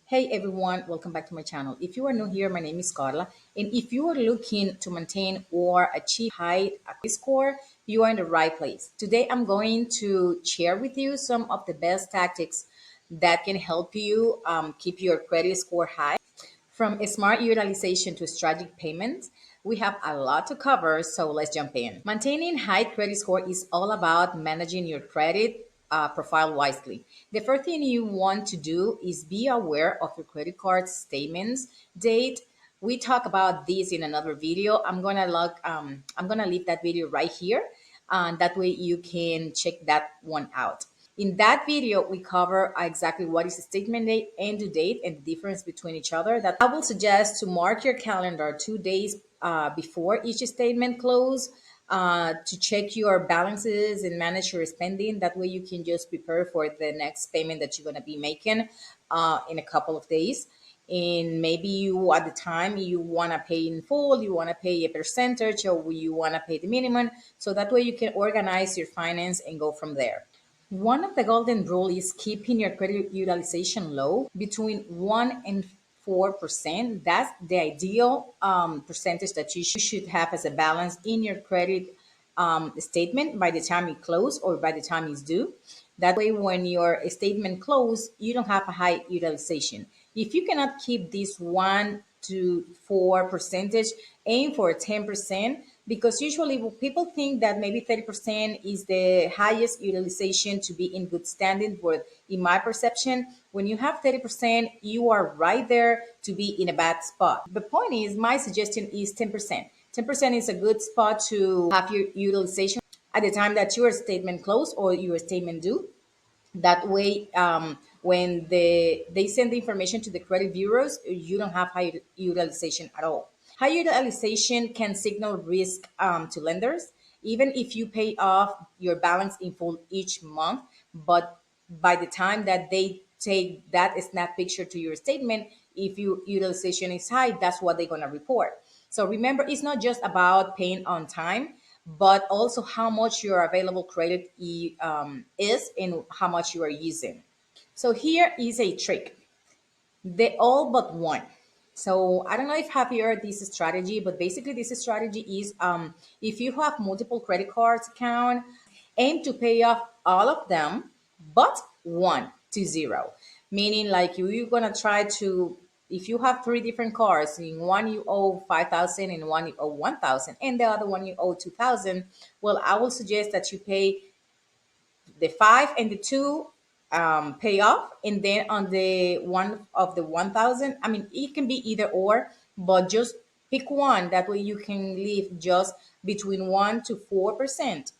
Hey everyone, welcome back to my channel. If you are new here, my name is Carla, and if you are looking to maintain or achieve high credit score, you are in the right place. Today, I'm going to share with you some of the best tactics that can help you keep your credit score high. From smart utilization to strategic payments, we have a lot to cover, so let's jump in. Maintaining high credit score is all about managing your credit profile wisely. The first thing you want to do is be aware of your credit card statements date. We talk about this in another video. I'm gonna leave that video right here, and that way you can check that one out. In that video, we cover exactly what is a statement date and due date and the difference between each other. That I will suggest to mark your calendar 2 days before each statement close to check your balances and manage your spending. That way you can just prepare for the next payment that you're going to be making in a couple of days. And maybe you at the time you want to pay in full, you want to pay a percentage, or you want to pay the minimum. So that way you can organize your finance and go from there. One of the golden rule is keeping your credit utilization low between 1 and 4%. That's the ideal percentage that you should have as a balance in your credit statement by the time you close or by the time it's due. That way, when your statement close, you don't have a high utilization. If you cannot keep this 1 to 4 percentage, aim for 10%, because usually people think that maybe 30% is the highest utilization to be in good standing. But in my perception, when you have 30%, you are right there to be in a bad spot. The point is, my suggestion is 10%. 10% is a good spot to have your utilization at the time that your statement close or your statement due. That way, when they send the information to the credit bureaus, you don't have high utilization at all. High utilization can signal risk to lenders, even if you pay off your balance in full each month. But by the time that they take that snap picture to your statement, if your utilization is high, that's what they're going to report. So remember, it's not just about paying on time, but also how much your available credit is and how much you are using. So here is a trick. The all but one. So I don't know if have you heard this strategy, but basically this strategy is if you have multiple credit cards account, aim to pay off all of them, but one to zero. Meaning like you're gonna try to, if you have three different cards, in one you owe 5,000 and one you owe 1,000 and the other one you owe 2,000, well, I will suggest that you pay the five and the two pay off, and then on the one of the 1,000, I mean, it can be either or, but just pick one. That way you can leave just between 1 to 4%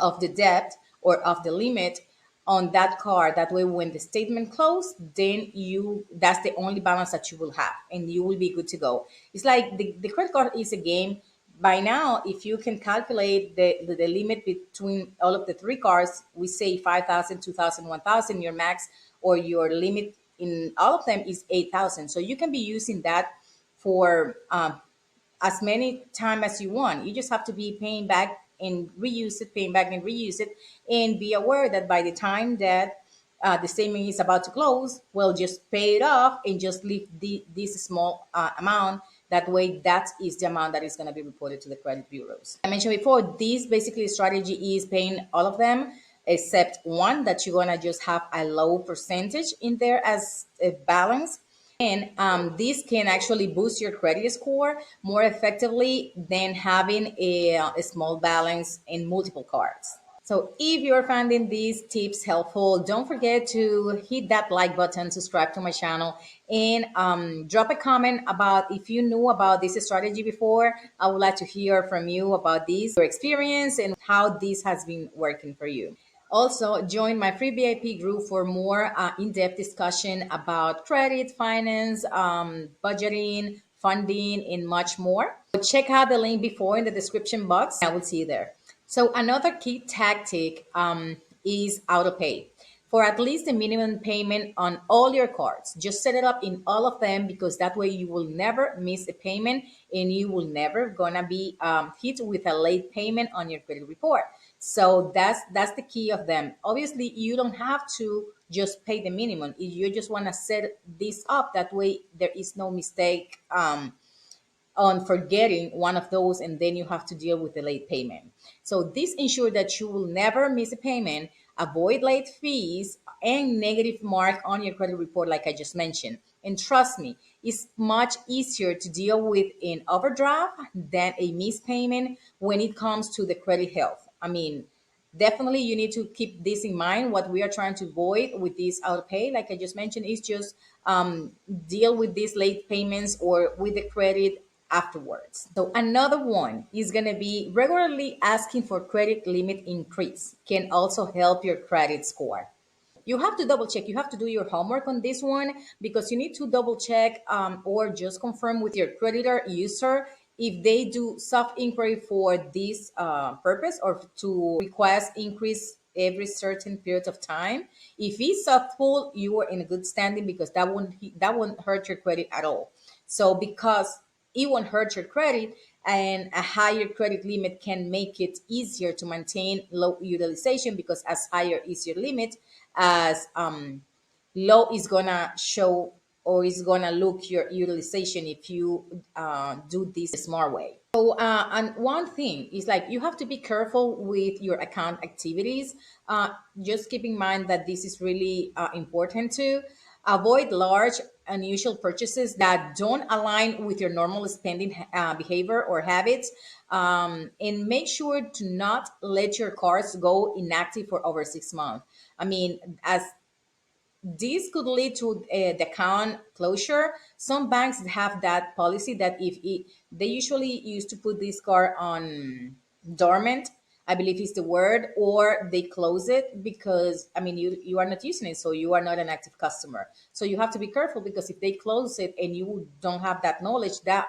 of the debt or of the limit on that card. That way when the statement close, then you that's the only balance that you will have and you will be good to go. It's like the credit card is a game. By now, if you can calculate the limit between all of the three cards, we say 5,000, 2,000, 1,000, your max or your limit in all of them is 8,000. So you can be using that for as many time as you want. You just have to be paying back and reuse it, paying back and reuse it, and be aware that by the time that the statement is about to close, well, just pay it off and just leave this small amount. That way, that is the amount that is going to be reported to the credit bureaus. I mentioned before, this basically strategy is paying all of them except one that you're going to just have a low percentage in there as a balance. And this can actually boost your credit score more effectively than having a small balance in multiple cards. So if you're finding these tips helpful, don't forget to hit that like button, subscribe to my channel, and drop a comment about if you knew about this strategy before. I would like to hear from you about this, your experience, and how this has been working for you. Also, join my free VIP group for more in-depth discussion about credit, finance, budgeting, funding, and much more. So check out the link before in the description box. I will see you there. So another key tactic is auto pay for at least the minimum payment on all your cards. Just set it up in all of them because that way you will never miss a payment and you will never gonna be hit with a late payment on your credit report. So that's the key of them. Obviously, you don't have to just pay the minimum. If you just want to set this up, that way there is no mistake on forgetting one of those, and then you have to deal with the late payment. So this ensures that you will never miss a payment, avoid late fees and negative mark on your credit report, like I just mentioned. And trust me, it's much easier to deal with an overdraft than a missed payment when it comes to the credit health. I mean, definitely you need to keep this in mind. What we are trying to avoid with this autopay, like I just mentioned, is just deal with these late payments or with the credit afterwards. So another one is going to be regularly asking for credit limit increase can also help your credit score. You have to double check. You have to do your homework on this one because you need to double check or just confirm with your creditor user if they do soft inquiry for this purpose or to request increase every certain period of time. If it's soft pull, you are in a good standing because that won't hurt your credit at all. So because it won't hurt your credit, and a higher credit limit can make it easier to maintain low utilization because as higher is your limit, as low is gonna show or is gonna look your utilization if you do this the smart way. So and one thing is like you have to be careful with your account activities. Just keep in mind that this is really important too. Avoid large unusual purchases that don't align with your normal spending behavior or habits, and make sure to not let your cards go inactive for over 6 months. I mean, as this could lead to the account closure. Some banks have that policy that they usually used to put this card on dormant, I believe is the word, or they close it because I mean you are not using it, so you are not an active customer. So you have to be careful because if they close it and you don't have that knowledge, that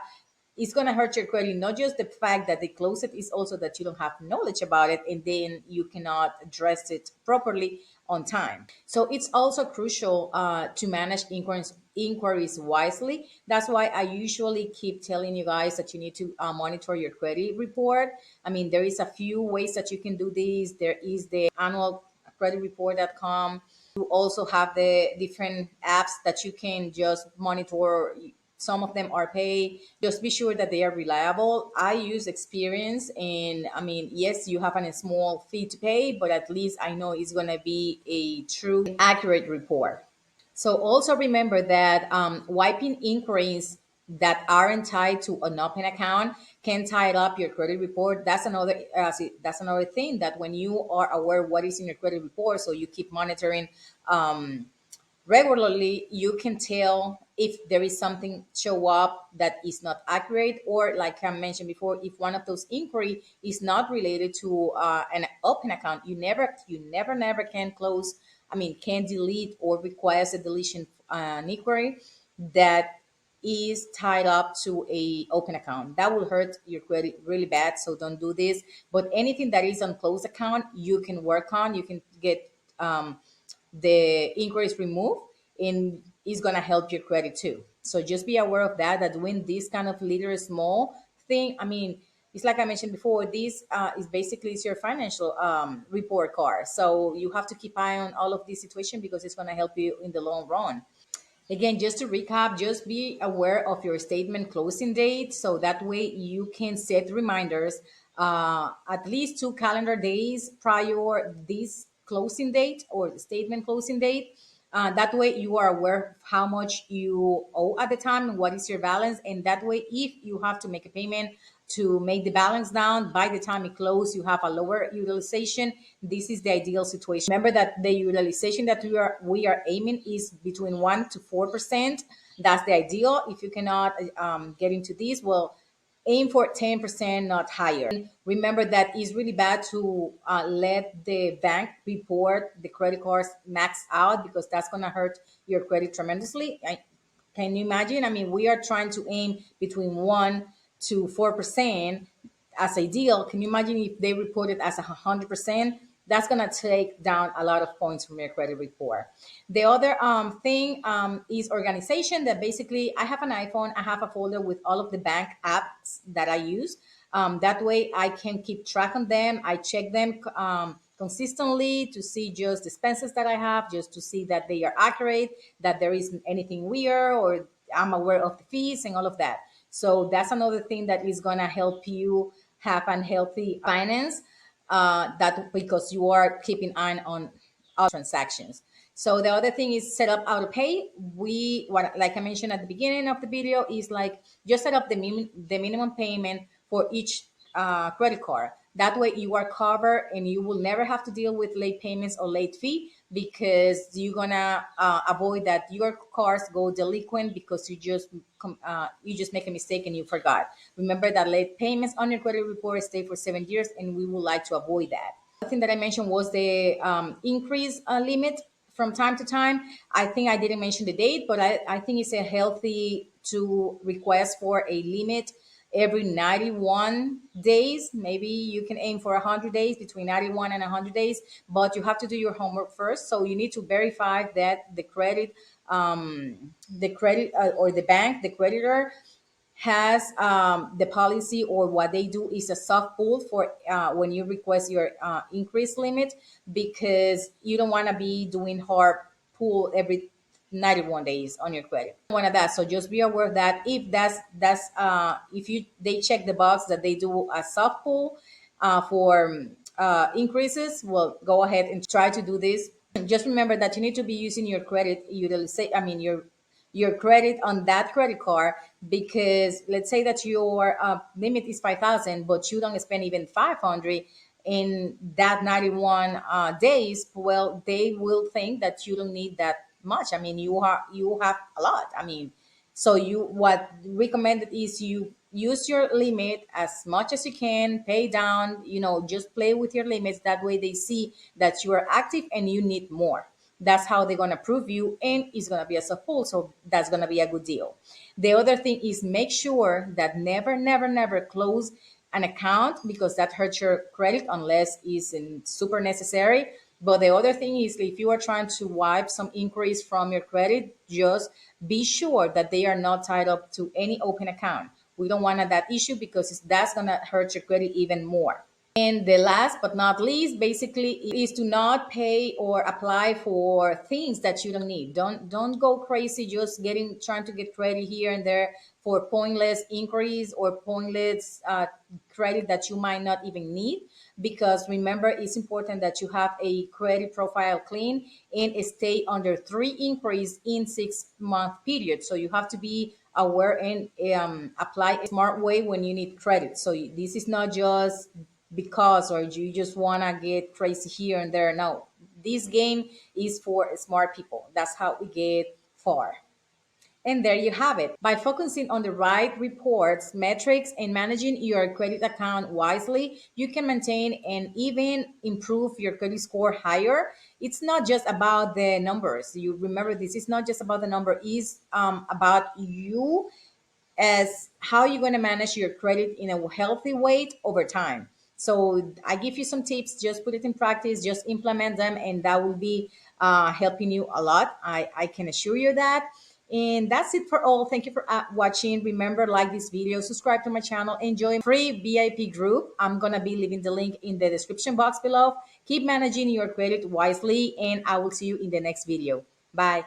it's going to hurt your credit. Not just the fact that they close it, is also that you don't have knowledge about it and then you cannot address it properly on time. So it's also crucial to manage inquiries wisely. That's why I usually keep telling you guys that you need to monitor your credit report. I mean, there is a few ways that you can do this. There is the annual credit report.com. You also have the different apps that you can just monitor. Some of them are paid. Just be sure that they are reliable. I use Experience, and I mean, yes, you have a small fee to pay, but at least I know it's going to be a true, accurate report. So also remember that wiping inquiries that aren't tied to an open account can tie up your credit report. That's another thing that when you are aware what is in your credit report, so you keep monitoring regularly, you can tell if there is something show up that is not accurate, or like I mentioned before, if one of those inquiry is not related to an open account. You never can close, I mean, can delete or request a deletion inquiry that is tied up to a open account. That will hurt your credit really bad, so don't do this. But anything that is on closed account, you can work on. You can get the inquiries removed, and it's going to help your credit too. So just be aware of that, that when this kind of little small thing, I mean, it's like I mentioned before, this is basically is your financial report card. So you have to keep eye on all of this situation because it's going to help you in the long run. Again, just to recap, just be aware of your statement closing date so that way you can set reminders at least 2 calendar days prior this closing date or the statement closing date. That way you are aware of how much you owe at the time and what is your balance. And that way, if you have to make a payment to make the balance down, by the time it closes, you have a lower utilization. This is the ideal situation. Remember that the utilization that we are aiming is between 1 to 4%. That's the ideal. If you cannot get into this, well, aim for 10%, not higher. Remember that it's really bad to let the bank report the credit cards max out because that's going to hurt your credit tremendously. Can you imagine? I mean, we are trying to aim between 1 to 4% as ideal. Can you imagine if they report it as 100%? That's gonna take down a lot of points from your credit report. The other thing is organization. That basically, I have an iPhone. I have a folder with all of the bank apps that I use. That way I can keep track on them. I check them consistently to see just the expenses that I have, just to see that they are accurate, that there isn't anything weird, or I'm aware of the fees and all of that. So that's another thing that is gonna help you have an healthy finance, that because you are keeping eye on all transactions. So the other thing is set up auto pay. We what like I mentioned at the beginning of the video is like just set up the minimum payment for each credit card. That way you are covered and you will never have to deal with late payments or late fee, because you're gonna avoid that your cards go delinquent because you just make a mistake and you forgot. Remember that late payments on your credit report stay for 7 years, and we would like to avoid that. The thing that I mentioned was the increase limit from time to time. I think I didn't mention the date, but I think it's a healthy to request for a limit every 91 days. Maybe you can aim for 100 days, between 91 and 100 days, but you have to do your homework first. So you need to verify that the credit or the bank, the creditor, has the policy, or what they do is a soft pull for when you request your increase limit, because you don't want to be doing hard pull every 91 days on your credit. One of that. So just be aware of that if that's if you they check the box that they do a soft pull for increases, well, go ahead and try to do this. Just remember that you need to be using your credit utilization, I mean your credit on that credit card, because let's say that your limit is 5,000 but you don't spend even 500 in that 91 days. Well, they will think that you don't need that much. I mean, you have a lot. I mean, so you what recommended is you use your limit as much as you can, pay down, just play with your limits. That way they see that you are active and you need more. That's how they're gonna prove you, and it's gonna be a support. So that's gonna be a good deal. The other thing is make sure that never, never, never close an account, because that hurts your credit unless it's super necessary. But the other thing is, if you are trying to wipe some inquiries from your credit, just be sure that they are not tied up to any open account. We don't want that issue, because that's gonna hurt your credit even more. And the last but not least, basically, is to not pay or apply for things that you don't need. Don't go crazy just trying to get credit here and there for pointless inquiries or pointless credit that you might not even need. Because remember, it's important that you have a credit profile clean and stay under 3 inquiries in 6 month period. So you have to be aware and apply a smart way when you need credit. So this is not just because, or you just want to get crazy here and there. No, this game is for smart people. That's how we get far. And there you have it. By focusing on the right reports, metrics, and managing your credit account wisely, you can maintain and even improve your credit score higher. It's not just about the numbers. You remember, this is not just about the number, it's about you, as how you're going to manage your credit in a healthy way over time. So I give you some tips, just put it in practice, just implement them, and that will be helping you a lot. I can assure you that. And that's it for all. Thank you for watching. Remember, like this video, subscribe to my channel, enjoy free VIP group. I'm going to be leaving the link in the description box below. Keep managing your credit wisely, and I will see you in the next video. Bye.